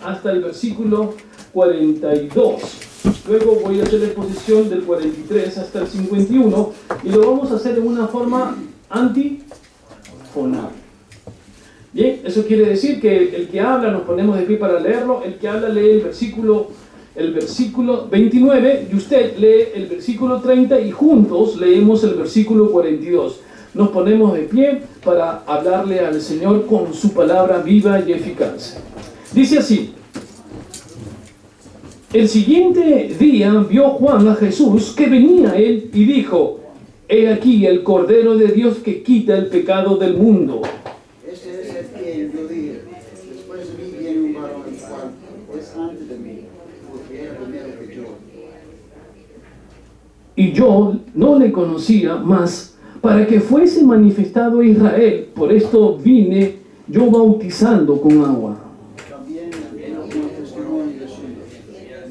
hasta el versículo 42. Luego voy a hacer la exposición del 43 hasta el 51 y lo vamos a hacer de una forma antifonal. Bien, eso quiere decir que el que habla, nos ponemos de pie para leerlo, el que habla lee el versículo 29 y usted lee el versículo 30 y juntos leemos el versículo 42. Nos ponemos de pie para hablarle al Señor con su palabra viva y eficaz. Dice así: el siguiente día vio Juan a Jesús que venía a él y dijo: he aquí el Cordero de Dios que quita el pecado del mundo. Este es el que yo dije: después de mí viene un varón el cual es antes de mí, porque era primero que yo. Y yo no le conocía, mas para que fuese manifestado a Israel, por esto vine yo bautizando con agua. También vino como testimonio diciendo: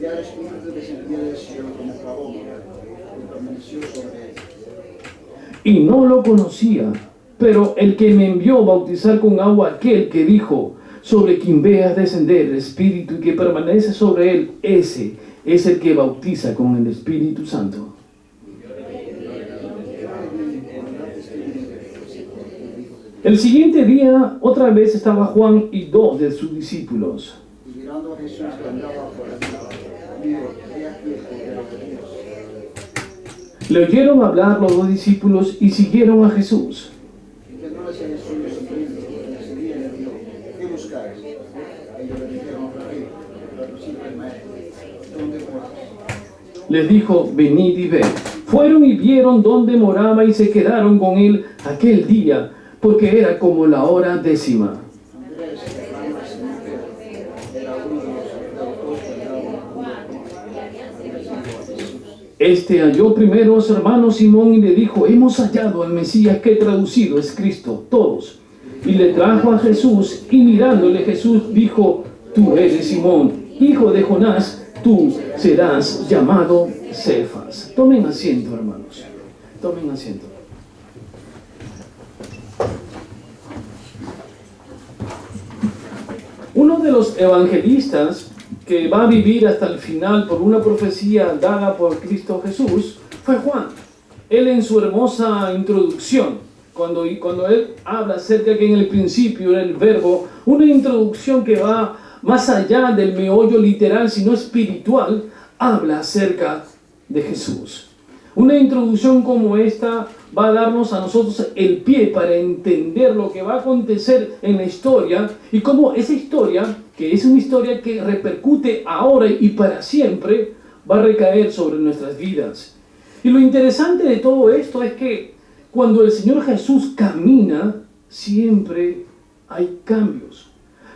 ya el Espíritu descendió del cielo como paloma, y permaneció sobre él. Y no lo conocía, pero el que me envió bautizar con agua, aquel que dijo: sobre quien veas descender el Espíritu y que permanece sobre él, ese es el que bautiza con el Espíritu Santo. El siguiente día, otra vez estaba Juan y 2 de sus discípulos. Y mirando a Jesús que andaba por el río, he aquí el Cordero de Dios. Le oyeron hablar los 2 discípulos y siguieron a Jesús. Y que no les haya sido sorprendido, porque enseguida le dijo: ¿qué buscáis? Ellos le dijeron: traducido el maestro, ¿dónde moras? Les dijo: venid y ved. Fueron y vieron dónde moraba y se quedaron con él aquel día, porque era como la hora 10:00. Andrés, hermano de Simón Pedro, era uno de los dos que andaban con Jesús. Este halló primero a su hermano Simón y le dijo: hemos hallado al Mesías, que traducido es Cristo, todos. Y le trajo a Jesús, y mirándole Jesús dijo: tú eres Simón, hijo de Jonás, tú serás llamado Cefas. Tomen asiento, hermanos. Tomen asiento. Uno de los evangelistas que va a vivir hasta el final por una profecía dada por Cristo Jesús fue Juan. Él, en su hermosa introducción, cuando él habla acerca que en el principio era el verbo, una introducción que va más allá del meollo literal, sino espiritual, habla acerca de Jesús. Una introducción como esta va a darnos a nosotros el pie para entender lo que va a acontecer en la historia y cómo esa historia, que es una historia que repercute ahora y para siempre, va a recaer sobre nuestras vidas. Y lo interesante de todo esto es que cuando el Señor Jesús camina, siempre hay cambios.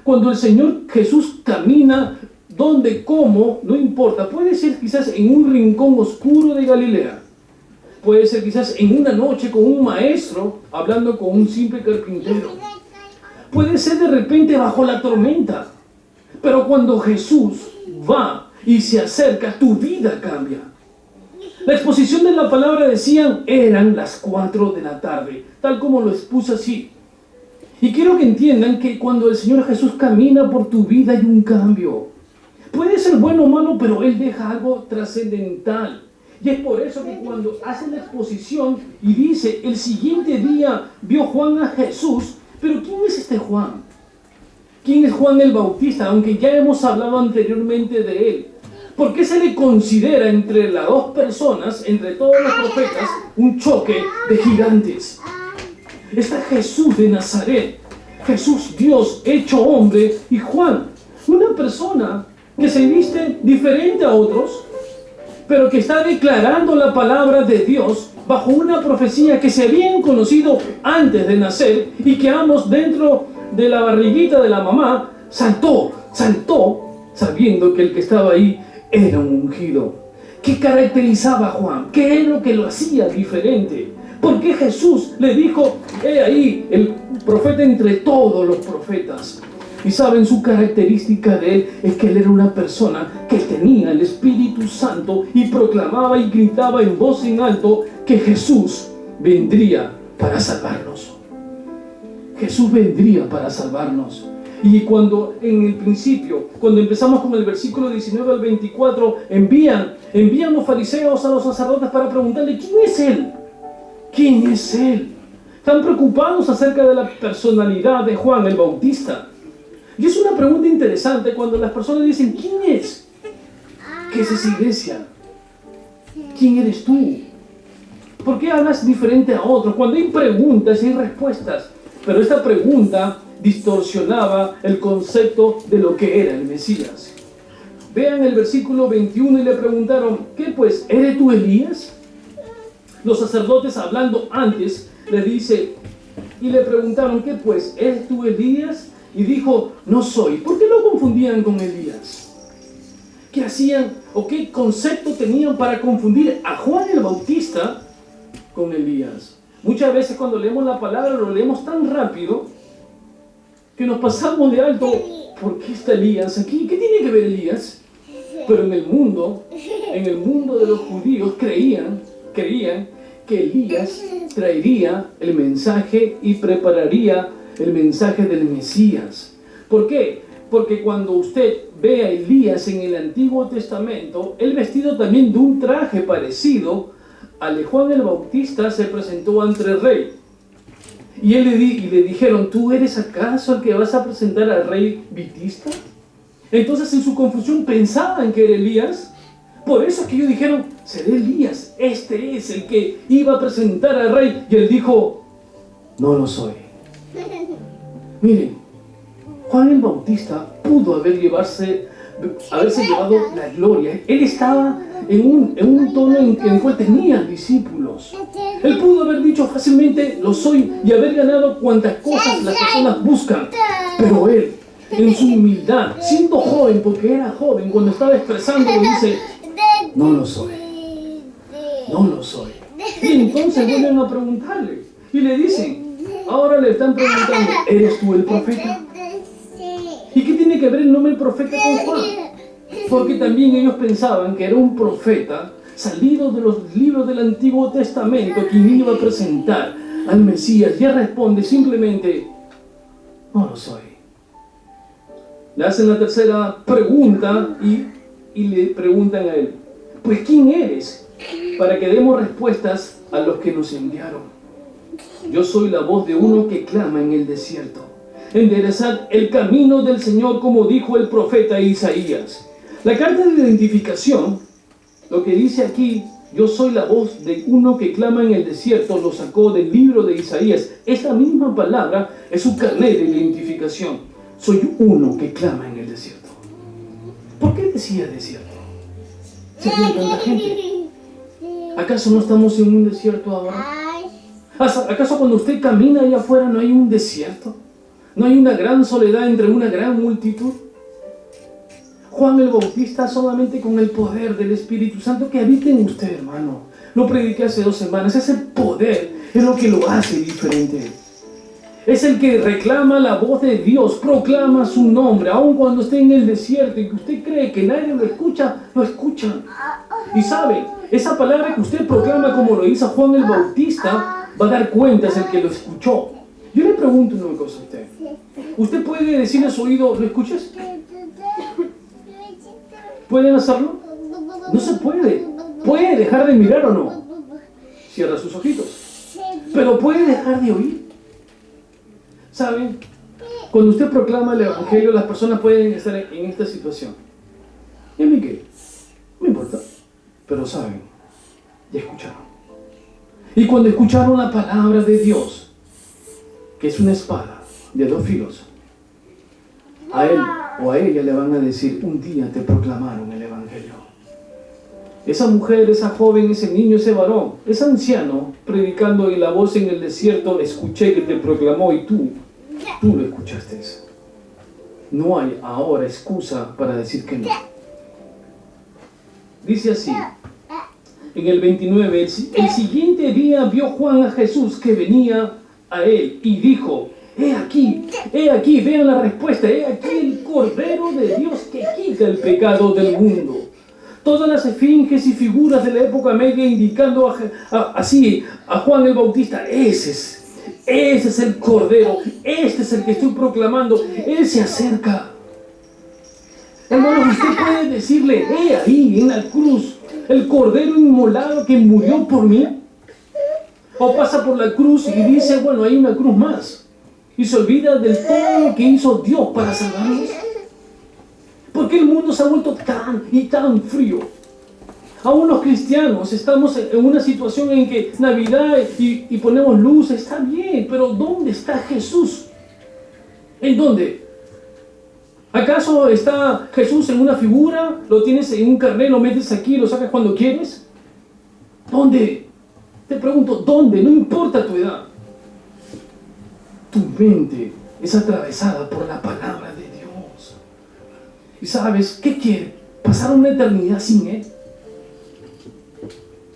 Cuando el Señor Jesús camina, ¿dónde, cómo? No importa. Puede ser quizás en un rincón oscuro de Galilea. Puede ser quizás en una noche con un maestro hablando con un simple carpintero. Puede ser de repente bajo la tormenta. Pero cuando Jesús va y se acerca, tu vida cambia. La exposición de la palabra decían, eran las 4 de la tarde, tal como lo expuse así. Y quiero que entiendan que cuando el Señor Jesús camina por tu vida hay un cambio. Puede ser bueno o malo, pero Él deja algo trascendental. Y es por eso que cuando hace la exposición y dice, el siguiente día vio Juan a Jesús, pero ¿quién es este Juan? ¿Quién es Juan el Bautista? Aunque ya hemos hablado anteriormente de él. ¿Por qué se le considera entre las dos personas, entre todos los profetas, un choque de gigantes? Está Jesús de Nazaret, Jesús Dios hecho hombre, y Juan, una persona que se viste diferente a otros, pero que está declarando la palabra de Dios bajo una profecía que se habían conocido antes de nacer y que ambos dentro de la barriguita de la mamá saltó sabiendo que el que estaba ahí era un ungido. ¿Qué caracterizaba a Juan? ¿Qué es lo que lo hacía diferente? Porque Jesús le dijo, he ahí el profeta entre todos los profetas. Y saben, su característica de él es que él era una persona que tenía el Espíritu Santo y proclamaba y gritaba en voz en alto que Jesús vendría para salvarnos. Jesús vendría para salvarnos. Y cuando en el principio, cuando empezamos con el versículo 19 al 24, envían los fariseos a los sacerdotes para preguntarle, ¿quién es él? ¿Quién es él? Están preocupados acerca de la personalidad de Juan el Bautista. Y es una pregunta interesante cuando las personas dicen, ¿quién es? ¿Qué es esa iglesia? ¿Quién eres tú? ¿Por qué hablas diferente a otros? Cuando hay preguntas y hay respuestas. Pero esta pregunta distorsionaba el concepto de lo que era el Mesías. Vean el versículo 21 y le preguntaron, ¿qué pues? ¿Eres tú Elías? Los sacerdotes, hablando antes, le dice, y le preguntaron, ¿qué pues? ¿Eres tú Elías? Y dijo, no soy. ¿Por qué lo confundían con Elías? ¿Qué hacían o qué concepto tenían para confundir a Juan el Bautista con Elías? Muchas veces cuando leemos la palabra lo leemos tan rápido que nos pasamos de alto. ¿Por qué está Elías aquí? ¿Qué tiene que ver Elías? Pero en el mundo de los judíos creían que Elías traería el mensaje y prepararía el mensaje del Mesías. ¿Por qué? Porque cuando usted ve a Elías en el Antiguo Testamento, él vestido también de un traje parecido al de Juan el Bautista, se presentó ante el rey. Y le dijeron, ¿tú eres acaso el que vas a presentar al rey Vitista? Entonces en su confusión pensaban que era Elías. Por eso es que ellos dijeron, será Elías, este es el que iba a presentar al rey. Y él dijo, no lo soy. Miren, Juan el Bautista pudo haberse llevado la gloria. Él estaba en un tono en el cual tenía discípulos. Él pudo haber dicho fácilmente, lo soy, y haber ganado cuantas cosas las personas buscan. Pero él, en su humildad, siendo joven, porque era joven, cuando estaba expresándolo, dice, no lo soy. No lo soy. Y entonces vuelven a preguntarle. Y le dicen, ahora le están preguntando, ¿eres tú el profeta? ¿Y qué tiene que ver el nombre del profeta con Juan? Porque también ellos pensaban que era un profeta salido de los libros del Antiguo Testamento quien iba a presentar al Mesías. Y él responde simplemente, no lo soy. Le hacen la tercera pregunta y le preguntan a él, pues ¿quién eres? Para que demos respuestas a los que nos enviaron. Yo soy la voz de uno que clama en el desierto. Enderezad el camino del Señor, como dijo el profeta Isaías. La carta de identificación, lo que dice aquí, yo soy la voz de uno que clama en el desierto, lo sacó del libro de Isaías. Esta misma palabra es su carnet de identificación. Soy uno que clama en el desierto. ¿Por qué decía desierto? ¿Se tiene tanta gente? ¿Acaso no estamos en un desierto ahora? ¿Acaso cuando usted camina allá afuera no hay un desierto? ¿No hay una gran soledad entre una gran multitud? Juan el Bautista solamente con el poder del Espíritu Santo que habita en usted, hermano. Lo prediqué hace 2 semanas. Ese poder es lo que lo hace diferente. Es el que reclama la voz de Dios, proclama su nombre, aun cuando esté en el desierto y que usted cree que nadie lo escucha, lo escuchan. Y sabe, esa palabra que usted proclama como lo hizo Juan el Bautista, va a dar cuenta, es el que lo escuchó. Yo le pregunto una cosa a usted. ¿Usted puede decirle a su oído, ¿lo escuchas? ¿Pueden hacerlo? No se puede. ¿Puede dejar de mirar o no? Cierra sus ojitos. Pero ¿puede dejar de oír? ¿Saben? Cuando usted proclama el Evangelio, las personas pueden estar en esta situación. ¿Y a mí qué? No me importa. Pero saben, ya escucharon. Y cuando escucharon la palabra de Dios, que es una espada de 2 filos, a él o a ella le van a decir, un día te proclamaron el Evangelio. Esa mujer, esa joven, ese niño, ese varón, ese anciano, predicando en la voz en el desierto, escuché que te proclamó y tú lo escuchaste. No hay ahora excusa para decir que no. Dice así, en el 29, el siguiente día vio Juan a Jesús que venía a él y dijo, he aquí, vean la respuesta, he aquí el Cordero de Dios que quita el pecado del mundo. Todas las esfinges y figuras de la época media indicando así a Juan el Bautista, ese es Ese es el Cordero, este es el que estoy proclamando. Él se acerca. Hermanos, usted puede decirle, ahí en la cruz, el Cordero inmolado que murió por mí. O pasa por la cruz y dice, bueno, hay una cruz más. Y se olvida del todo lo que hizo Dios para salvarnos. ¿Por qué el mundo se ha vuelto tan frío? Aún los cristianos estamos en una situación en que Navidad y ponemos luces, está bien, pero ¿dónde está Jesús? ¿En dónde? ¿Acaso está Jesús en una figura? ¿Lo tienes en un carnet, lo metes aquí y lo sacas cuando quieres? ¿Dónde? Te pregunto, ¿dónde? No importa tu edad. Tu mente es atravesada por la palabra de Dios. ¿Y sabes qué quiere? Pasar una eternidad sin Él.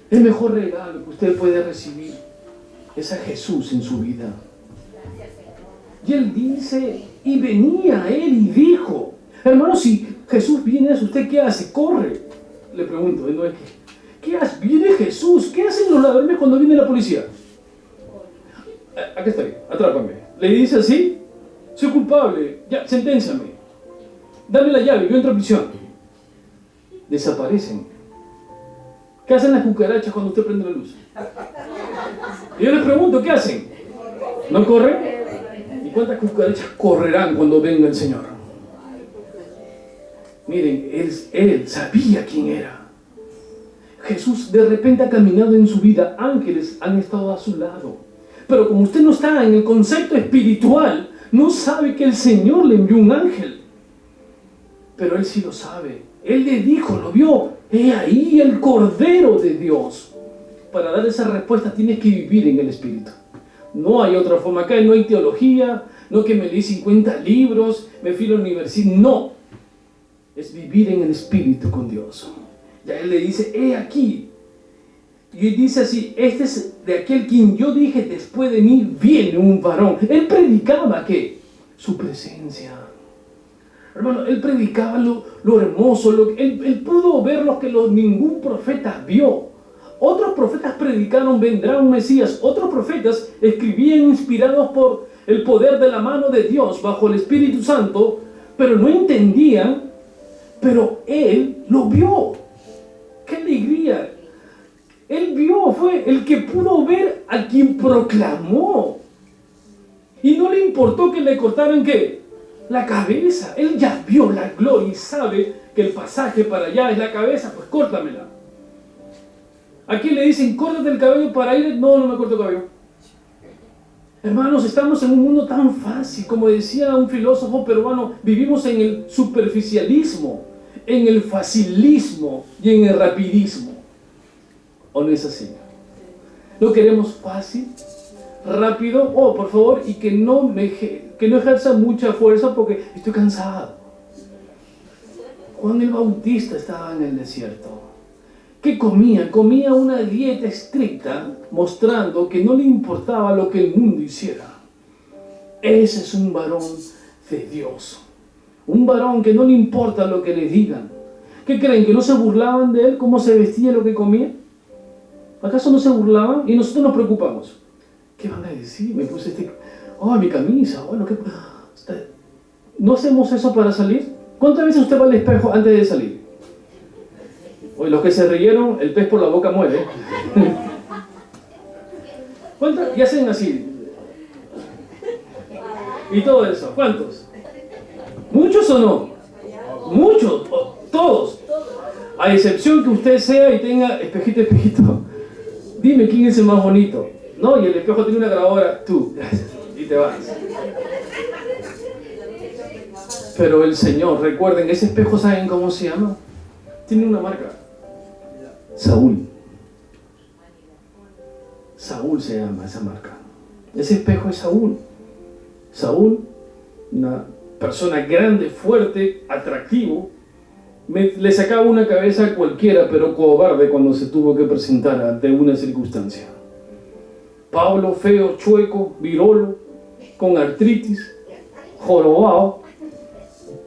El mejor regalo que usted puede recibir es a Jesús en su vida. Y Él dice, y venía a Él y dijo, hermano, si Jesús viene, ¿usted qué hace? Corre. Le pregunto, ¿no es que? ¿Qué hace? Viene Jesús. ¿Qué hacen los ladrones cuando viene la policía? Aquí estoy, atrápame. Le dice así, soy culpable, ya, senténciame. Dame la llave, yo entro a prisión. Desaparecen. ¿Qué hacen las cucarachas cuando usted prende la luz? Y yo les pregunto, ¿qué hacen? ¿No corren? ¿Y cuántas cucarachas correrán cuando venga el Señor? Miren, él sabía quién era. Jesús de repente ha caminado en su vida, ángeles han estado a su lado. Pero como usted no está en el concepto espiritual, no sabe que el Señor le envió un ángel. Pero Él sí lo sabe. Él le dijo, lo vio. He ahí el Cordero de Dios. Para dar esa respuesta tienes que vivir en el Espíritu. No hay otra forma. Acá no hay teología, no que me leí 50 libros, me fui a la universidad. No. Es vivir en el Espíritu con Dios. Ya Él le dice, he aquí. Y dice así, este es de aquel quien yo dije, después de mí viene un varón. Él predicaba ¿qué? Su presencia. Hermano, Él predicaba lo hermoso, él pudo ver lo que ningún profeta vio. Otros profetas predicaron, vendrá un Mesías. Otros profetas escribían inspirados por el poder de la mano de Dios, bajo el Espíritu Santo, pero no entendían, pero Él lo vio. ¡Qué alegría! Él vio, fue el que pudo ver a quien proclamó. Y no le importó que le cortaran ¿qué? La cabeza. Él ya vio la gloria y sabe que el pasaje para allá es la cabeza, pues córtamela. Aquí le dicen, córtate el cabello para ir. No, no me corto el cabello. Hermanos, estamos en un mundo tan fácil, como decía un filósofo peruano, vivimos en el superficialismo, en el facilismo y en el rapidismo. ¿O no es así? ¿No queremos fácil, rápido? Oh, por favor, y que no ejerza mucha fuerza porque estoy cansado. Juan el Bautista estaba en el desierto. ¿Qué comía? Comía una dieta estricta, mostrando que no le importaba lo que el mundo hiciera. Ese es un varón de Dios. Un varón que no le importa lo que le digan. ¿Qué creen? ¿Que no se burlaban de él? ¿Cómo se vestía, lo que comía? ¿Acaso no se burlaban? Y nosotros nos preocupamos. ¿Qué van a decir? Me puse mi camisa. Bueno, ¿qué? ¿No hacemos eso para salir? ¿Cuántas veces usted va al espejo antes de salir? Oye, los que se rieron, el pez por la boca muere. ¿Cuántos? Y hacen así. Y todo eso. ¿Cuántos? ¿Muchos o no? Muchos. Todos. A excepción que usted sea y tenga espejito, espejito. Dime quién es el más bonito. No, y el espejo tiene una grabadora. Tú. Y te vas. Pero el Señor, recuerden, ese espejo, ¿saben cómo se llama? Tiene una marca. Saúl. Saúl se llama esa marca. Ese espejo es Saúl. Saúl, una persona grande, fuerte, atractivo, le sacaba una cabeza a cualquiera, pero cobarde cuando se tuvo que presentar ante una circunstancia. Pablo, feo, chueco, virolo, con artritis, jorobado,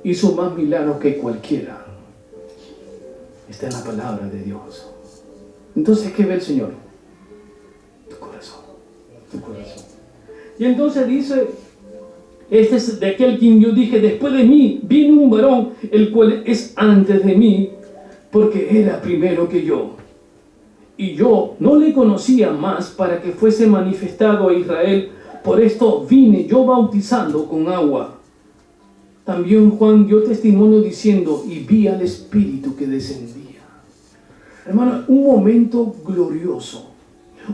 hizo más milagros que cualquiera. Está en la palabra de Dios. Entonces, ¿qué ve el Señor? Tu corazón, tu corazón. Y entonces dice, este es de aquel quien yo dije, después de mí viene un varón, el cual es antes de mí, porque era primero que yo. Y yo no le conocía más para que fuese manifestado a Israel. Por esto vine yo bautizando con agua. También Juan dio testimonio diciendo, y vi al Espíritu que descendía. Hermano, un momento glorioso.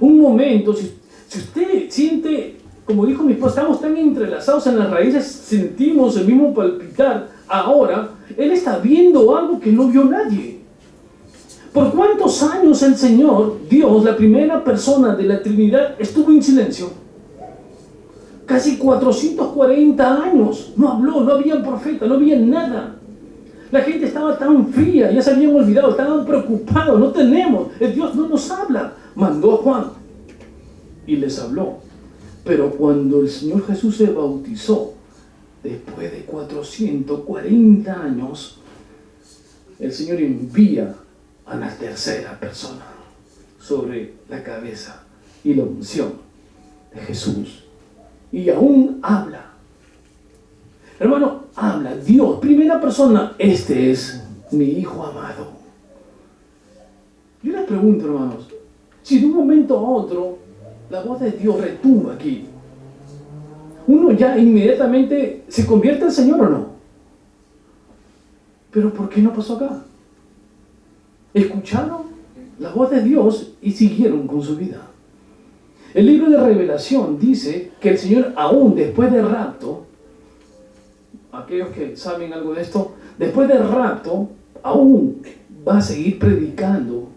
Un momento, si usted siente, como dijo mi esposa, estamos tan entrelazados en las raíces, sentimos el mismo palpitar. Ahora, él está viendo algo que no vio nadie. ¿Por cuántos años el Señor, Dios, la primera persona de la Trinidad, estuvo en silencio? Casi 440 años. No habló, no había profeta, no había nada. La gente estaba tan fría, ya se habían olvidado, estaban preocupados, no tenemos. El Dios no nos habla. Mandó a Juan y les habló. Pero cuando el Señor Jesús se bautizó, después de 440 años, el Señor envía a la tercera persona sobre la cabeza y la unción de Jesús. Y aún habla. Hermano, habla Dios, primera persona, este es mi Hijo amado. Yo les pregunto, hermanos, si de un momento a otro la voz de Dios retumba aquí, uno ya inmediatamente se convierte al Señor o no. Pero ¿por qué no pasó acá? Escucharon la voz de Dios y siguieron con su vida. El libro de Revelación dice que el Señor, aún después del rapto, aquellos que saben algo de esto, después del rapto, aún va a seguir predicando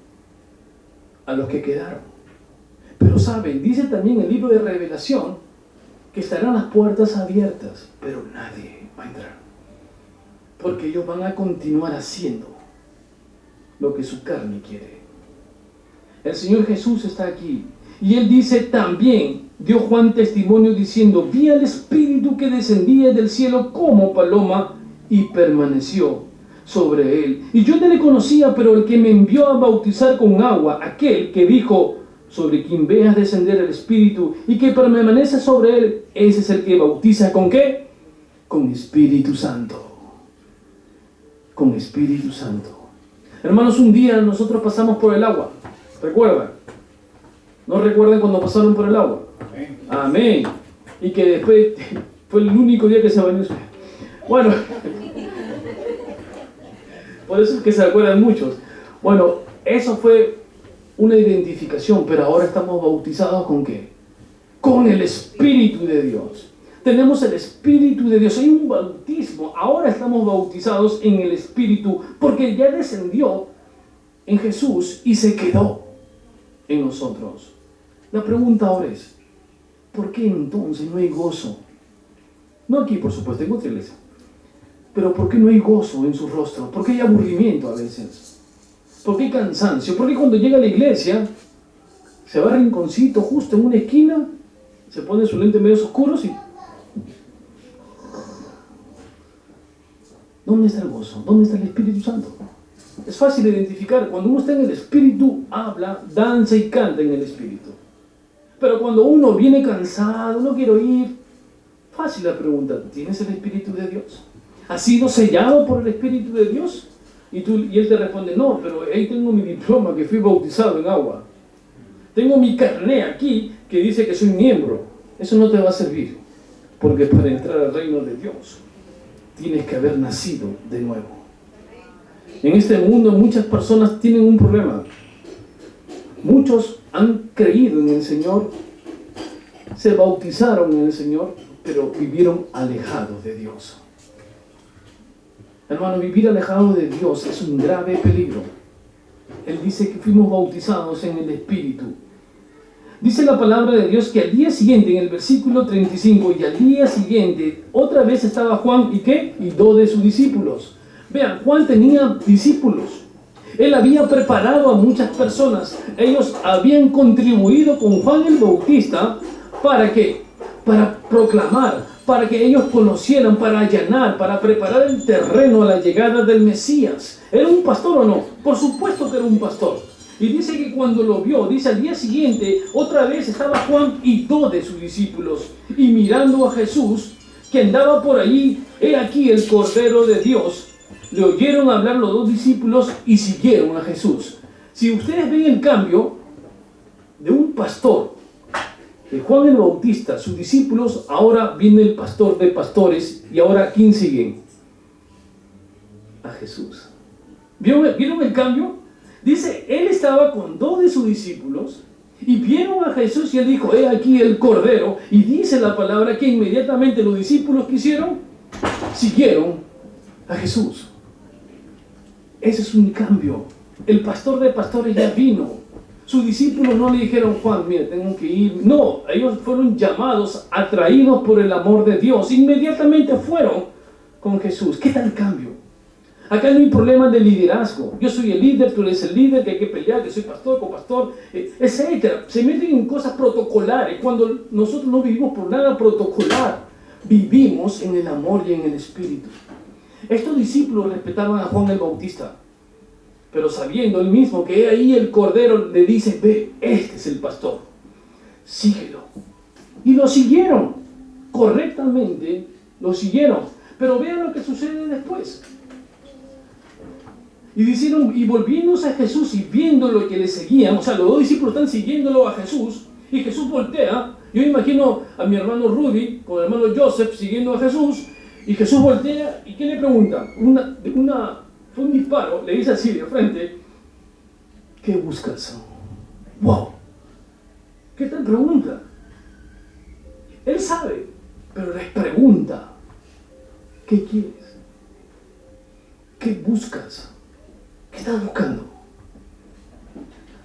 a los que quedaron. Pero saben, dice también el libro de Revelación que estarán las puertas abiertas, pero nadie va a entrar. Porque ellos van a continuar haciendo lo que su carne quiere. El Señor Jesús está aquí. Y Él dice también, dio Juan testimonio diciendo, vi al Espíritu que descendía del cielo como paloma y permaneció sobre Él. Y yo no le conocía, pero el que me envió a bautizar con agua, aquel que dijo, sobre quien veas descender el Espíritu y que permanece sobre Él, ese es el que bautiza ¿con qué? Con Espíritu Santo. Con Espíritu Santo. Hermanos, un día nosotros pasamos por el agua. ¿Recuerdan? ¿No recuerdan cuando pasaron por el agua? Amén. Amén. Y que después fue el único día que se bañó. Bueno, por eso es que se acuerdan muchos. Bueno, eso fue una identificación, pero ahora estamos bautizados ¿con qué? Con el Espíritu de Dios. Tenemos el Espíritu de Dios. Hay un bautismo. Ahora estamos bautizados en el Espíritu porque ya descendió en Jesús y se quedó en nosotros. La pregunta ahora es, ¿por qué entonces no hay gozo? No aquí, por supuesto, en otra iglesia. Pero ¿por qué no hay gozo en su rostro? ¿Por qué hay aburrimiento a veces? ¿Por qué hay cansancio? ¿Por qué cuando llega a la iglesia se va a rinconcito justo en una esquina, se pone sus lentes medios oscuros y... ¿Dónde está el gozo? ¿Dónde está el Espíritu Santo? Es fácil identificar. Cuando uno está en el Espíritu, habla, danza y canta en el Espíritu. Pero cuando uno viene cansado, no quiero ir, fácil la pregunta, ¿tienes el Espíritu de Dios? ¿Has sido sellado por el Espíritu de Dios? Y él te responde, no, pero ahí tengo mi diploma que fui bautizado en agua. Tengo mi carné aquí que dice que soy miembro. Eso no te va a servir, porque para entrar al reino de Dios tienes que haber nacido de nuevo. En este mundo muchas personas tienen un problema. Muchos han creído en el Señor, se bautizaron en el Señor, pero vivieron alejados de Dios. Hermano, vivir alejado de Dios es un grave peligro. Él dice que fuimos bautizados en el Espíritu. Dice la palabra de Dios que al día siguiente, en el versículo 35, y al día siguiente, otra vez estaba Juan, ¿y qué? Y 2 de sus discípulos. Vean, Juan tenía discípulos. Él había preparado a muchas personas. Ellos habían contribuido con Juan el Bautista. ¿Para qué? Para proclamar, para que ellos conocieran, para allanar, para preparar el terreno a la llegada del Mesías. ¿Era un pastor o no? Por supuesto que era un pastor. Y dice que cuando lo vio, dice al día siguiente, otra vez estaba Juan y 2 de sus discípulos. Y mirando a Jesús, que andaba por allí, he aquí el Cordero de Dios. Le oyeron hablar los 2 discípulos y siguieron a Jesús. Si ustedes ven el cambio de un pastor, de Juan el Bautista, sus discípulos, ahora viene el pastor de pastores, y ahora ¿quién siguen? A Jesús. ¿Vieron el cambio? Dice, él estaba con 2 de sus discípulos y vieron a Jesús y él dijo, he aquí el Cordero, y dice la palabra que inmediatamente los discípulos que hicieron, siguieron a Jesús. Ese es un cambio. El pastor de pastores ya vino. Sus discípulos no le dijeron, Juan, mira, tengo que ir. No, ellos fueron llamados, atraídos por el amor de Dios. Inmediatamente fueron con Jesús. ¿Qué tal cambio? Acá no hay problema de liderazgo. Yo soy el líder, tú eres el líder, que hay que pelear, que soy pastor, copastor, etc. Se meten en cosas protocolares cuando nosotros no vivimos por nada protocolar. Vivimos en el amor y en el Espíritu. Estos discípulos respetaban a Juan el Bautista, pero sabiendo él mismo que ahí el Cordero, le dice, ve, este es el pastor, síguelo. Y lo siguieron, correctamente lo siguieron. Pero vean lo que sucede después. Y dijeron, y volviéndose a Jesús y viendo lo que le seguían, o sea, los 2 discípulos están siguiéndolo a Jesús, y Jesús voltea. Yo imagino a mi hermano Rudy con el hermano Joseph siguiendo a Jesús, y Jesús voltea, ¿y qué le pregunta? Fue un disparo, le dice así de frente, ¿qué buscas? ¡Wow! ¿Qué tal pregunta? Él sabe, pero les pregunta, ¿qué quieres? ¿Qué buscas? ¿Qué estás buscando?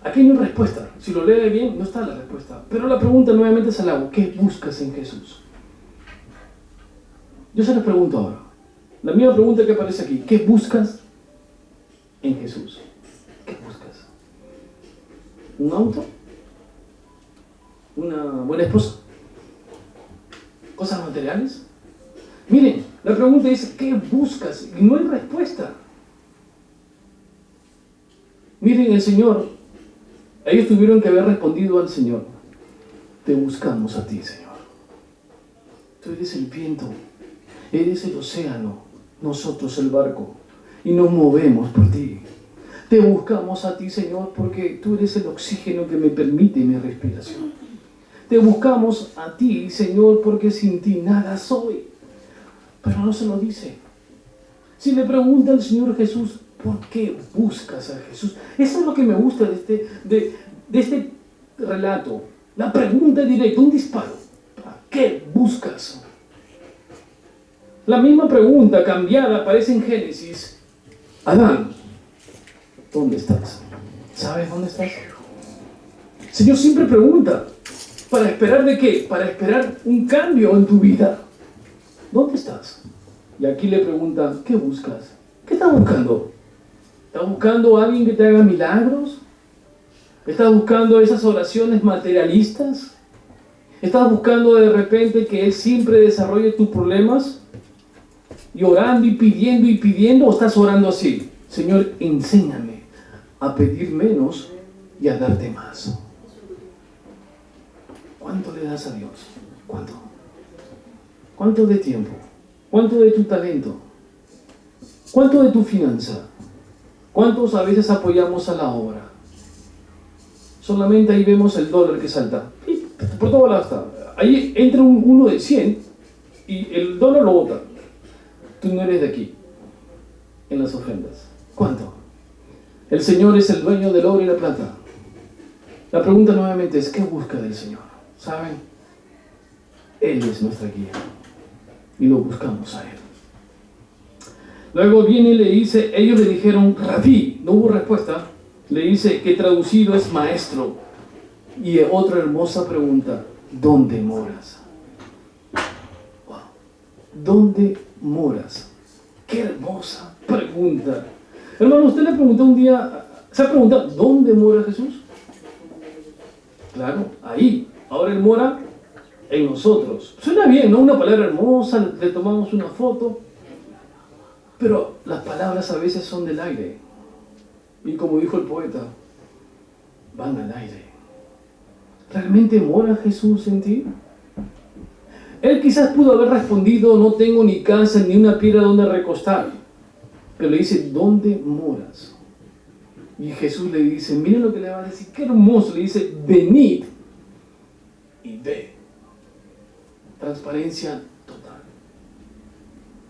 Aquí no hay respuesta. Si lo lee bien, no está la respuesta. Pero la pregunta nuevamente es al agua. ¿Qué buscas en Jesús? Yo se les pregunto ahora. La misma pregunta que aparece aquí. ¿Qué buscas en Jesús? ¿Qué buscas? ¿Un auto? ¿Una buena esposa? ¿Cosas materiales? Miren, la pregunta es ¿qué buscas? Y no hay respuesta. Miren, el Señor, ellos tuvieron que haber respondido al Señor, te buscamos a ti, Señor. Tú eres el viento, eres el océano, nosotros el barco, y nos movemos por ti. Te buscamos a ti, Señor, porque tú eres el oxígeno que me permite mi respiración. Te buscamos a ti, Señor, porque sin ti nada soy. Pero no se lo dice. Si le pregunta al Señor Jesús, ¿por qué buscas a Jesús? Eso es lo que me gusta de este relato. La pregunta directa, un disparo. ¿Para qué buscas? La misma pregunta cambiada aparece en Génesis. Adán, ¿dónde estás? ¿Sabes dónde estás? El Señor siempre pregunta. ¿Para esperar de qué? Para esperar un cambio en tu vida. ¿Dónde estás? Y aquí le pregunta, ¿qué buscas? ¿Qué estás buscando? ¿Estás buscando a alguien que te haga milagros? ¿Estás buscando esas oraciones materialistas? ¿Estás buscando de repente que Él siempre desarrolle tus problemas? ¿Y orando y pidiendo? ¿O estás orando así? Señor, enséñame a pedir menos y a darte más. ¿Cuánto le das a Dios? ¿Cuánto? ¿Cuánto de tiempo? ¿Cuánto de tu talento? ¿Cuánto de tu finanza? ¿Cuántos a veces apoyamos a la obra? Solamente ahí vemos el dólar que salta. Y por todo lado está. Ahí entra uno de 100 y el dólar lo bota. Tú no eres de aquí, en las ofrendas. ¿Cuánto? El Señor es el dueño del oro y la plata. La pregunta nuevamente es, ¿qué busca del Señor? ¿Saben? Él es nuestra guía. Y lo buscamos a Él. Luego viene y le dice, ellos le dijeron, Rabí, no hubo respuesta, le dice que traducido es maestro. Y otra hermosa pregunta, ¿dónde moras? Wow. ¿Dónde moras? Qué hermosa pregunta. Hermano, usted le preguntó un día, ¿se ha preguntado dónde mora Jesús? Claro, ahí. Ahora Él mora en nosotros. Suena bien, ¿no? Una palabra hermosa, le tomamos una foto. Pero las palabras a veces son del aire. Y como dijo el poeta, van al aire. ¿Realmente mora Jesús en ti? Él quizás pudo haber respondido, no tengo ni casa ni una piedra donde recostar. Pero le dice, ¿dónde moras? Y Jesús le dice, miren lo que le va a decir, qué hermoso. Le dice, venid y ve. Transparencia total.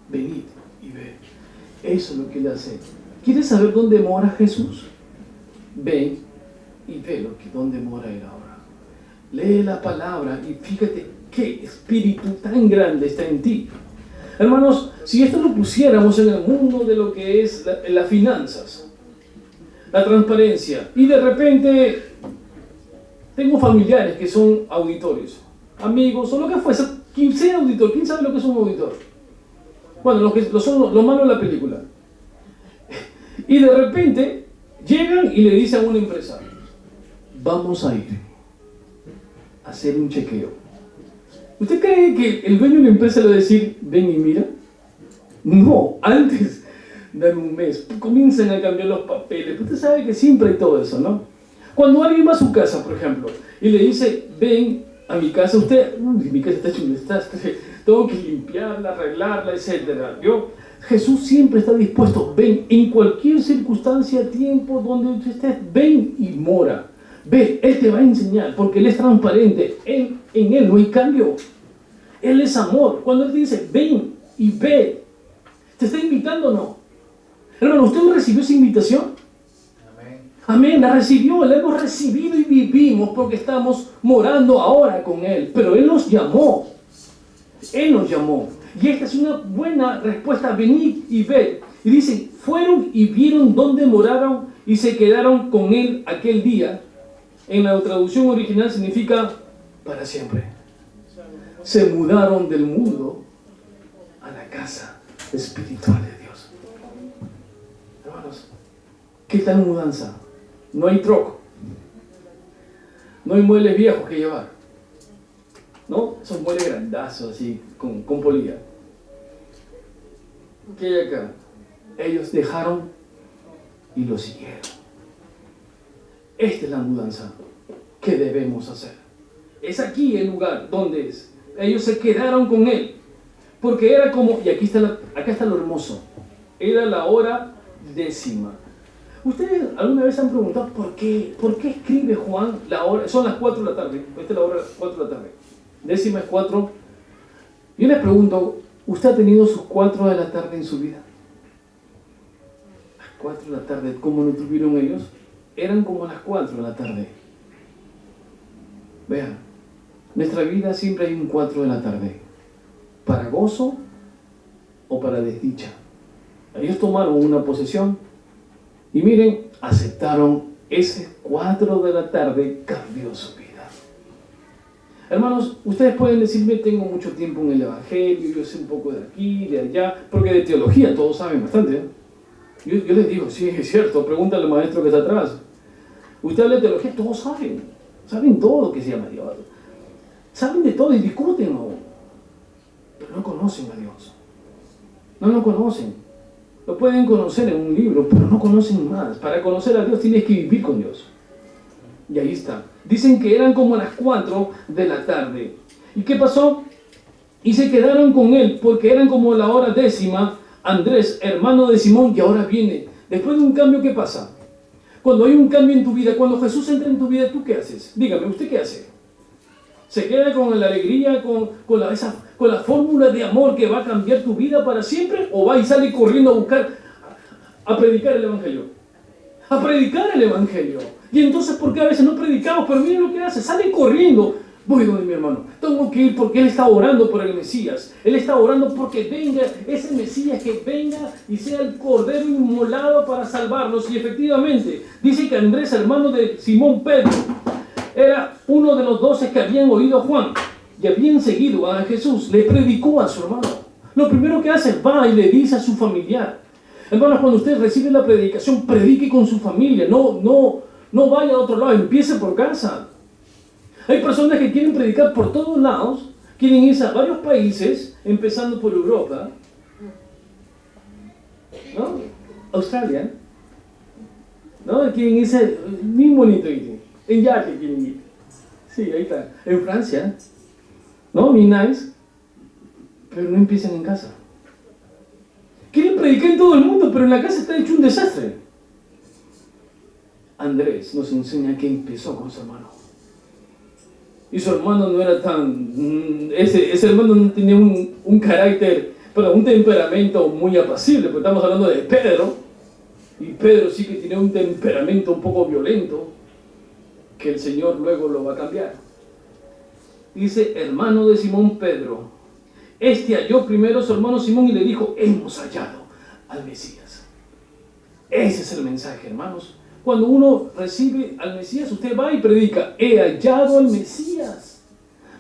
Venid y ve. Eso es lo que él hace. ¿Quieres saber dónde mora Jesús? Ven y ve dónde mora él ahora. Lee la palabra y fíjate qué espíritu tan grande está en ti. Hermanos, si esto lo pusiéramos en el mundo de lo que es las finanzas, la transparencia, y de repente tengo familiares que son auditores, amigos o lo que fuese, quien sea auditor, ¿quién sabe lo que es un auditor? Bueno, los malos de la película. Y de repente llegan y le dicen a un empresario, vamos a ir a hacer un chequeo. ¿Usted cree que el dueño de la empresa le va a decir, ven y mira? No, antes, dan un mes, comienzan a cambiar los papeles. Usted sabe que siempre hay todo eso, ¿no? Cuando alguien va a su casa, por ejemplo, y le dice, ven a mi casa, usted, mi casa está hecho un desastre, tengo que limpiarla, arreglarla, etc. Jesús siempre está dispuesto, ven, en cualquier circunstancia, tiempo, donde usted esté, ven y mora. Ve, Él te va a enseñar, porque Él es transparente, en Él no hay cambio. Él es amor. Cuando Él te dice, ven y ve, ¿te está invitando o no? Hermano, ¿usted recibió esa invitación? Amén. Amén, la recibió, la hemos recibido y vivimos porque estamos morando ahora con Él. Pero Él nos llamó. Él nos llamó. Y esta es una buena respuesta, venid y ved. Y dice, fueron y vieron dónde moraron y se quedaron con Él aquel día. En la traducción original significa para siempre. Se mudaron del mundo a la casa espiritual de Dios. Hermanos, ¿qué tal mudanza? No hay troco. No hay muebles viejos que llevar. ¿No? Esos muebles grandazos así, con polilla. ¿Qué hay acá? Ellos dejaron y lo siguieron. Esta es la mudanza que debemos hacer. Es aquí el lugar donde es. Ellos se quedaron con Él. Porque era como, y acá está lo hermoso, era la hora 10. ¿Ustedes alguna vez han preguntado por qué escribe Juan la hora? Son las 4 de la tarde. Esta es la hora 4 de la tarde. 10 es 4. Yo les pregunto, ¿usted ha tenido sus 4 de la tarde en su vida? Las 4 de la tarde, ¿cómo lo tuvieron ellos? Eran como las 4 de la tarde. Vean, nuestra vida siempre hay un 4 de la tarde. ¿Para gozo o para desdicha? Ellos tomaron una posesión y miren, aceptaron ese 4 de la tarde, cambió su vida. Hermanos, ustedes pueden decirme, tengo mucho tiempo en el Evangelio, yo sé un poco de aquí, de allá, porque de teología todos saben bastante, ¿eh? Yo les digo, sí, es cierto, pregúntale al maestro que está atrás. Usted habla de teología, todos saben todo que se llama Dios. Saben de todo y discuten aún, pero no conocen a Dios. No lo conocen. Lo pueden conocer en un libro, pero no conocen más. Para conocer a Dios tienes que vivir con Dios. Y ahí está. Dicen que eran como las 4 de la tarde. ¿Y qué pasó? Y se quedaron con Él, porque eran como la hora 10. Andrés, hermano de Simón, y ahora viene. Después de un cambio, ¿qué pasa? Cuando hay un cambio en tu vida, cuando Jesús entra en tu vida, ¿tú qué haces? Dígame, ¿usted qué hace? ¿Se queda con la alegría, con la fórmula de amor que va a cambiar tu vida para siempre? ¿O va y sale corriendo a buscar, a predicar el Evangelio? A predicar el Evangelio. Y entonces, ¿por qué a veces no predicamos? Pero miren lo que hace, sale corriendo. Voy donde mi hermano, tengo que ir porque él está orando por el Mesías. Él está orando porque venga ese Mesías, que venga y sea el Cordero inmolado para salvarnos. Y efectivamente, dice que Andrés, hermano de Simón Pedro, era uno de los 12 que habían oído a Juan y habían seguido a Jesús. Le predicó a su hermano. Lo primero que hace, va y le dice a su familiar. Hermanos, cuando usted recibe la predicación, predique con su familia. No vaya a otro lado, empiece por casa. Hay personas que quieren predicar por todos lados, quieren irse a varios países, empezando por Europa, ¿no? Australia, ¿no? Quieren irse, muy bonito, En yate quieren ir. Sí, ahí está. En Francia, ¿no? Muy nice. Pero no empiezan en casa. Quieren predicar en todo el mundo, pero en la casa está hecho un desastre. Andrés nos enseña que empezó con su hermano. Y su hermano no era tan... Ese hermano no tenía un carácter, un temperamento muy apacible, porque estamos hablando de Pedro. Y Pedro sí que tiene un temperamento un poco violento, que el Señor luego lo va a cambiar. Dice, hermano de Simón Pedro. Este halló primero a su hermano Simón y le dijo, hemos hallado al Mesías. Ese es el mensaje, hermanos. Cuando uno recibe al Mesías, usted va y predica, he hallado al Mesías.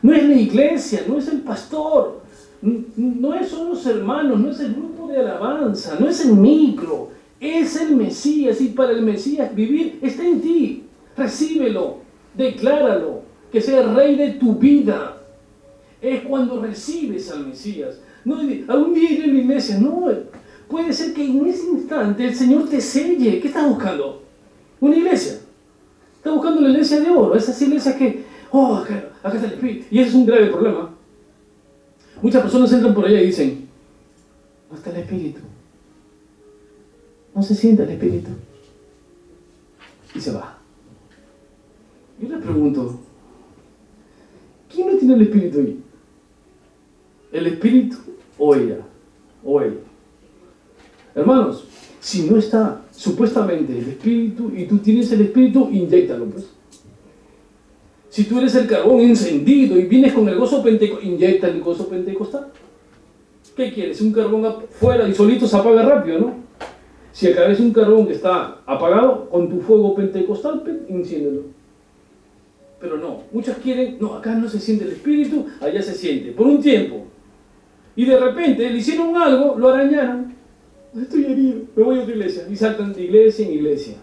No es la iglesia, no es el pastor, no son los hermanos, no es el grupo de alabanza, no es el micro, es el Mesías. Y para el Mesías vivir está en ti. Recíbelo, decláralo, que sea el rey de tu vida. Es cuando recibes al Mesías. No, algún día iré a la iglesia. No, puede ser que en ese instante el Señor te selle. ¿Qué estás buscando? Una iglesia. Estás buscando la iglesia de oro. Esas iglesias que, acá está el Espíritu. Y ese es un grave problema. Muchas personas entran por allá y dicen, no está el Espíritu. No se siente el Espíritu. Y se va. Yo le pregunto, ¿quién no tiene el Espíritu ahí? ¿El Espíritu o ella? ¿O él? Hermanos, si no está supuestamente el Espíritu y tú tienes el Espíritu, inyéctalo, pues. Si tú eres el carbón encendido y vienes con el gozo pentecostal, inyecta el gozo pentecostal. ¿Qué quieres? Un carbón afuera y solito se apaga rápido, ¿no? Si acá ves un carbón que está apagado, con tu fuego pentecostal, enciéndelo. Pero no, muchos quieren, no, acá no se siente el Espíritu, allá se siente, por un tiempo. Y de repente le hicieron algo, lo arañaron. Estoy herido, me voy a otra iglesia. Y saltan de iglesia en iglesia.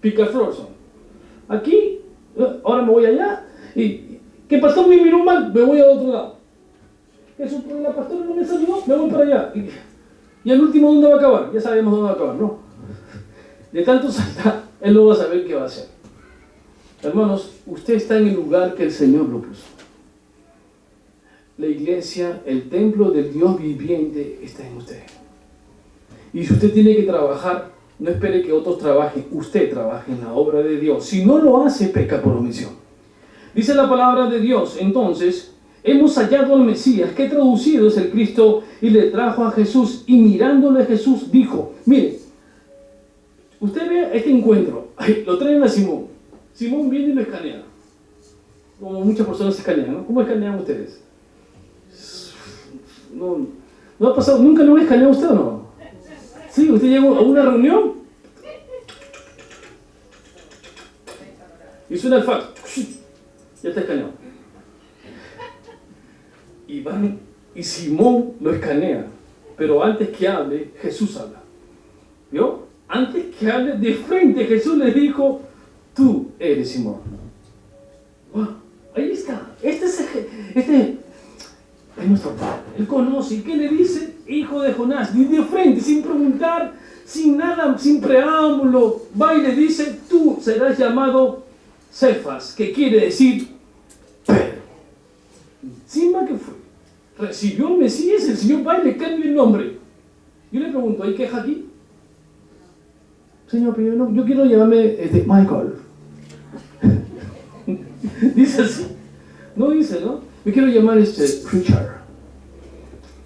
Picaflor son. Aquí, ahora me voy allá. Y que pastor me miró mal, me voy a otro lado. Que la pastora no me saludó, me voy para allá. Y al último, ¿dónde va a acabar? Ya sabemos dónde va a acabar, ¿no? De tanto saltar, él no va a saber qué va a hacer. Hermanos, usted está en el lugar que el Señor lo puso. La iglesia, el templo del Dios viviente está en usted. Y si usted tiene que trabajar, no espere que otros trabajen, usted trabaje en la obra de Dios. Si no lo hace, peca por omisión. Dice la palabra de Dios, entonces, hemos hallado al Mesías, que traducido es el Cristo, y le trajo a Jesús, y mirándole a Jesús dijo, mire, usted ve este encuentro, lo traen a Simón. Simón viene y lo escanea, como muchas personas escanean, ¿no? ¿Cómo escanean ustedes? No ha pasado, ¿nunca lo ha escaneado usted o no? Sí, usted llega a una reunión y suena el fax, ya está escaneado. Y Simón lo escanea, pero antes que hable, Jesús habla. ¿Vio? Antes que hable, de frente Jesús le dijo, tú eres Simón. Wow, ahí está. Este es nuestro Padre. Él conoce. ¿Y qué le dice? Hijo de Jonás. De frente, sin preguntar, sin nada, sin preámbulo. Va y le dice, tú serás llamado Cefas, que quiere decir Pedro. Encima que fue. Recibió el Mesías, el Señor va y le cambia el nombre. Yo le pregunto, ¿hay queja aquí? Señor, pero yo quiero llamarme Michael. Dice así. No dice, ¿no? Me quiero llamar Richard.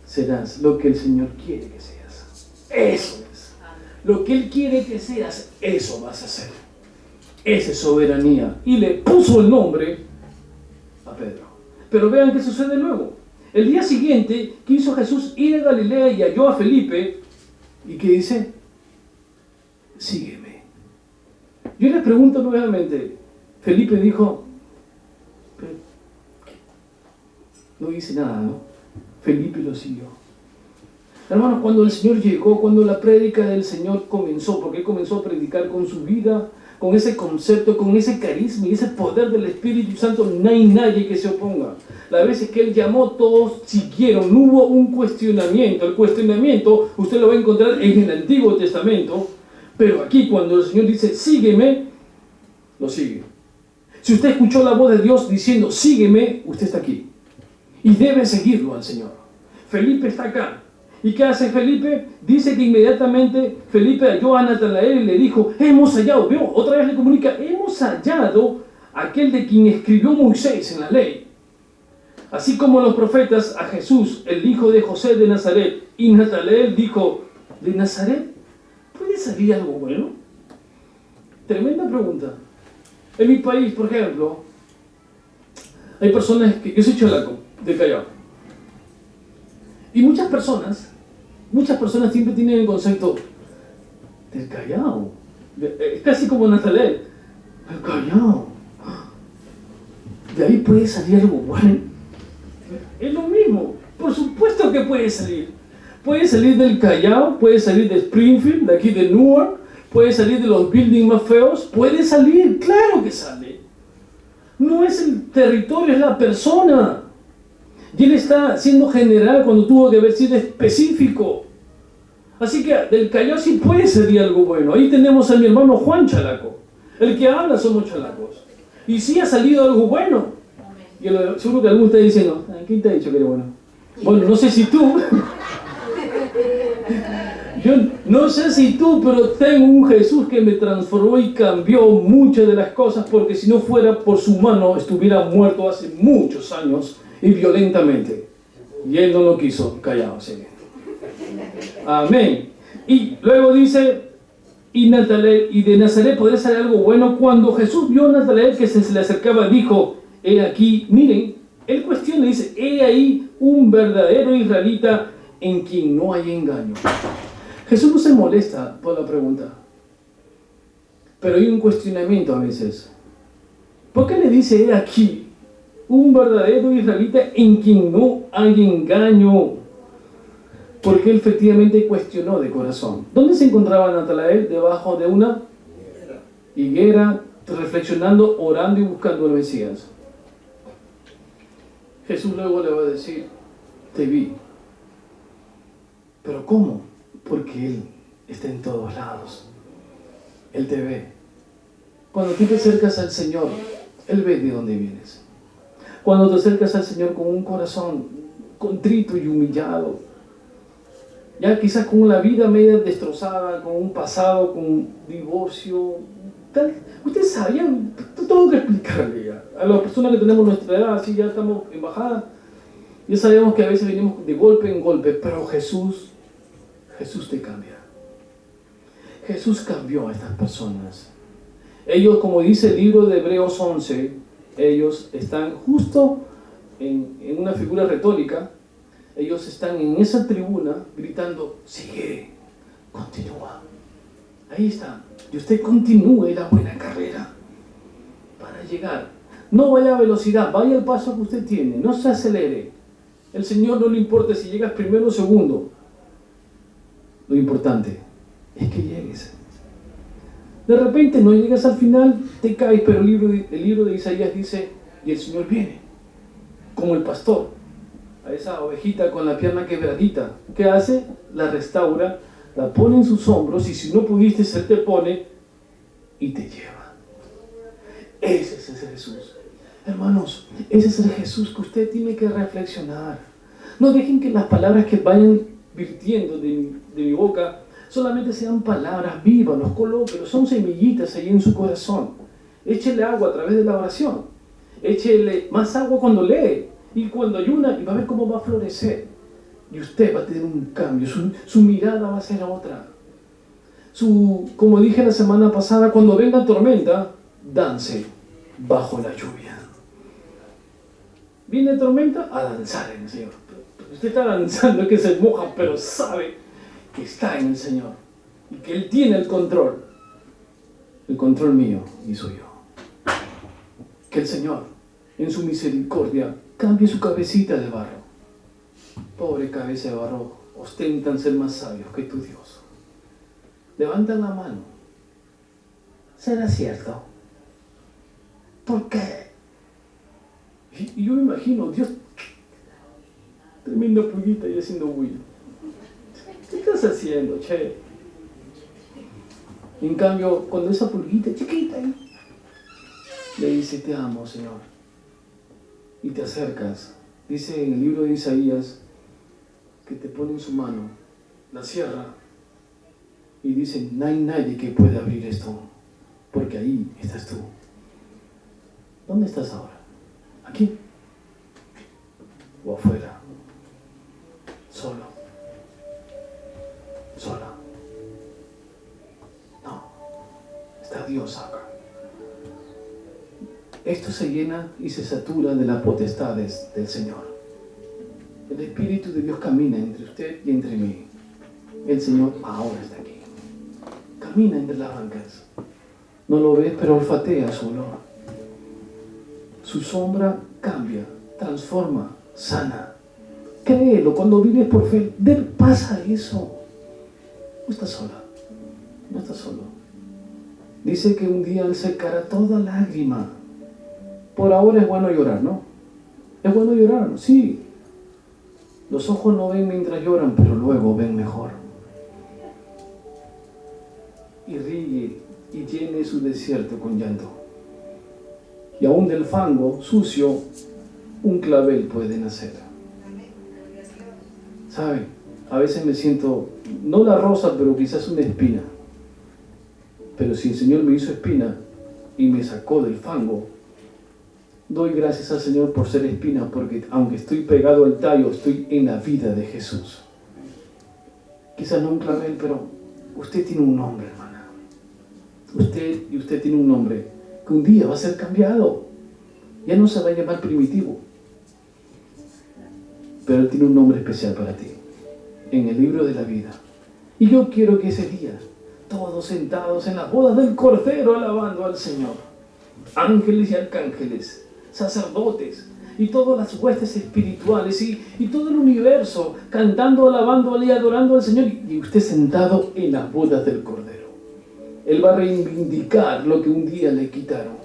Serás lo que el Señor quiere que seas. Eso es. Lo que Él quiere que seas, eso vas a hacer. Esa es soberanía. Y le puso el nombre a Pedro. Pero vean qué sucede luego. El día siguiente quiso Jesús ir a Galilea y halló a Felipe. ¿Y qué dice? Sígueme. Yo les pregunto nuevamente. Felipe dijo, no dice nada, ¿no? Felipe lo siguió. Hermanos, cuando el Señor llegó, cuando la prédica del Señor comenzó, porque Él comenzó a predicar con su vida, con ese concepto, con ese carisma y ese poder del Espíritu Santo, no hay nadie que se oponga. Las veces que Él llamó, todos siguieron, no hubo un cuestionamiento. El cuestionamiento usted lo va a encontrar en el Antiguo Testamento, pero aquí cuando el Señor dice, sígueme, lo sigue. Si usted escuchó la voz de Dios diciendo, sígueme, usted está aquí. Y debe seguirlo al Señor. Felipe está acá. ¿Y qué hace Felipe? Dice que inmediatamente Felipe halló a Natanael y le dijo, hemos hallado, veo, otra vez le comunica, hemos hallado a aquel de quien escribió Moisés en la ley. Así como los profetas, a Jesús, el hijo de José de Nazaret. Y Natanael dijo, ¿de Nazaret puede salir algo bueno? Tremenda pregunta. En mi país, por ejemplo, hay personas que... Yo soy chalaco, de Callao. Y muchas personas siempre tienen el concepto del Callao. Es casi como Natanael. El Callao. De ahí puede salir algo bueno. Es lo mismo. Por supuesto que puede salir. Puede salir del Callao, puede salir de Springfield, de aquí de Newark, puede salir de los buildings más feos. Puede salir, claro que sale. No es el territorio, es la persona. Y él está siendo general cuando tuvo que haber sido específico. Así que del Callao sí puede salir algo bueno. Ahí tenemos a mi hermano Juan Chalaco. El que habla somos chalacos. Y sí ha salido algo bueno. Y seguro que alguno está diciendo, ¿quién te ha dicho que era bueno? Bueno, no sé si tú. Yo no sé si tú, pero tengo un Jesús que me transformó y cambió muchas de las cosas, porque si no fuera por su mano estuviera muerto hace muchos años y violentamente. Y él no lo quiso, callado, sí. Amén. Y luego dice, y de Nazaret podría salir algo bueno. Cuando Jesús vio a Natanael que se le acercaba, dijo, he aquí, miren, él cuestiona y dice, he ahí un verdadero israelita en quien no hay engaño. Jesús no se molesta por la pregunta, pero hay un cuestionamiento a veces. ¿Por qué le dice he aquí un verdadero israelita en quien no hay engaño? Porque él efectivamente cuestionó de corazón. ¿Dónde se encontraba Natanael? Debajo de una higuera, reflexionando, orando y buscando al Mesías. Jesús luego le va a decir, te vi. ¿Pero cómo? Porque Él está en todos lados. Él te ve. Cuando tú te acercas al Señor, Él ve de dónde vienes. Cuando te acercas al Señor con un corazón contrito y humillado, ya quizás con la vida media destrozada, con un pasado, con un divorcio, tal. Ustedes sabían, tengo que explicarle ya. A las personas que tenemos nuestra edad, así ya estamos en bajada, ya sabemos que a veces venimos de golpe en golpe, pero Jesús te cambia. Jesús cambió a estas personas. Ellos, como dice el libro de Hebreos 11, ellos están justo en una figura retórica. Ellos están en esa tribuna gritando, sigue, continúa. Ahí está. Y usted continúe la buena carrera para llegar. No vaya a velocidad, vaya al paso que usted tiene. No se acelere. El Señor no le importa si llegas primero o segundo. Lo importante es que llegues. De repente no llegas al final, te caes, pero el libro de Isaías dice, y el Señor viene, como el pastor, a esa ovejita con la pierna quebradita. ¿Qué hace? La restaura, la pone en sus hombros, y si no pudiste, Él te pone y te lleva. Ese es el Jesús. Hermanos, ese es el Jesús que usted tiene que reflexionar. No dejen que las palabras que vayan virtiendo de mi boca solamente sean palabras vivas, los coloque, son semillitas ahí en su corazón. Échele agua a través de la oración. Échele más agua cuando lee y cuando ayuna, y va a ver cómo va a florecer. Y usted va a tener un cambio, su mirada va a ser otra. Como dije la semana pasada, cuando venga tormenta, dance bajo la lluvia. Viene tormenta, a danzar en el Señor. Usted está danzando, que se moja, pero sabe que está en el Señor y que Él tiene el control mío y suyo. Que el Señor, en su misericordia, cambie su cabecita de barro. Pobre cabeza de barro, ostentan ser más sabios que tu Dios. Levantan la mano. ¿Será cierto? ¿Por qué? Y yo me imagino, Dios, tremenda pulguita y haciendo bulla. ¿Qué estás haciendo, che? En cambio, cuando esa pulguita chiquita, le dice, te amo, Señor. Y te acercas. Dice en el libro de Isaías que te pone en su mano, la cierra y dice, no hay nadie que pueda abrir esto, porque ahí estás tú. ¿Dónde estás ahora? ¿Aquí? ¿O afuera? ¿Solo? ¿Sola? No, está Dios acá. Esto se llena y se satura de las potestades del Señor. El Espíritu de Dios camina entre usted y entre mí. El Señor ahora está aquí. Camina entre las bancas. No lo ves, pero olfatea su olor. Su sombra cambia, transforma, sana. Créelo, cuando vives por fe, pasa eso. No estás sola, no estás solo. Dice que un día Él secará toda lágrima. Por ahora es bueno llorar, ¿no? Es bueno llorar, sí. Los ojos no ven mientras lloran, pero luego ven mejor. Y ríe y llene su desierto con llanto. Y aún del fango sucio, un clavel puede nacer. ¿Saben? A veces me siento, no la rosa, pero quizás una espina. Pero si el Señor me hizo espina y me sacó del fango, doy gracias al Señor por ser espina, porque aunque estoy pegado al tallo, estoy en la vida de Jesús. Quizás no un clavel, pero usted tiene un nombre, hermana. Usted tiene un nombre que un día va a ser cambiado. Ya no se va a llamar Primitivo, pero Él tiene un nombre especial para ti, en el libro de la vida. Y yo quiero que ese día, todos sentados en las bodas del Cordero, alabando al Señor, ángeles y arcángeles, sacerdotes y todas las huestes espirituales y todo el universo cantando, alabándole y adorando al Señor, y usted sentado en las bodas del Cordero. Él va a reivindicar lo que un día le quitaron.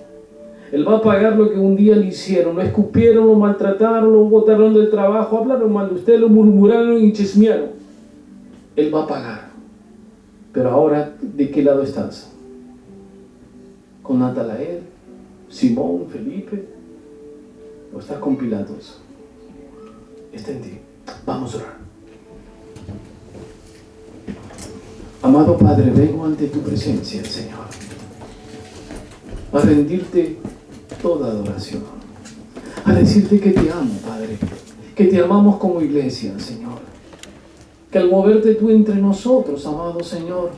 Él va a pagar lo que un día le hicieron. Lo escupieron, lo maltrataron, lo botaron del trabajo, hablaron mal de usted, lo murmuraron y chismearon. Él va a pagar. Pero ahora, ¿de qué lado estás? ¿Con Natanael, Simón, Felipe? ¿O estás con Pilatos? Está en ti. Vamos a orar. Amado Padre, vengo ante tu presencia, Señor, a rendirte toda adoración, a decirte que te amo, Padre, que te amamos como iglesia, Señor, que al moverte tú entre nosotros, amado Señor,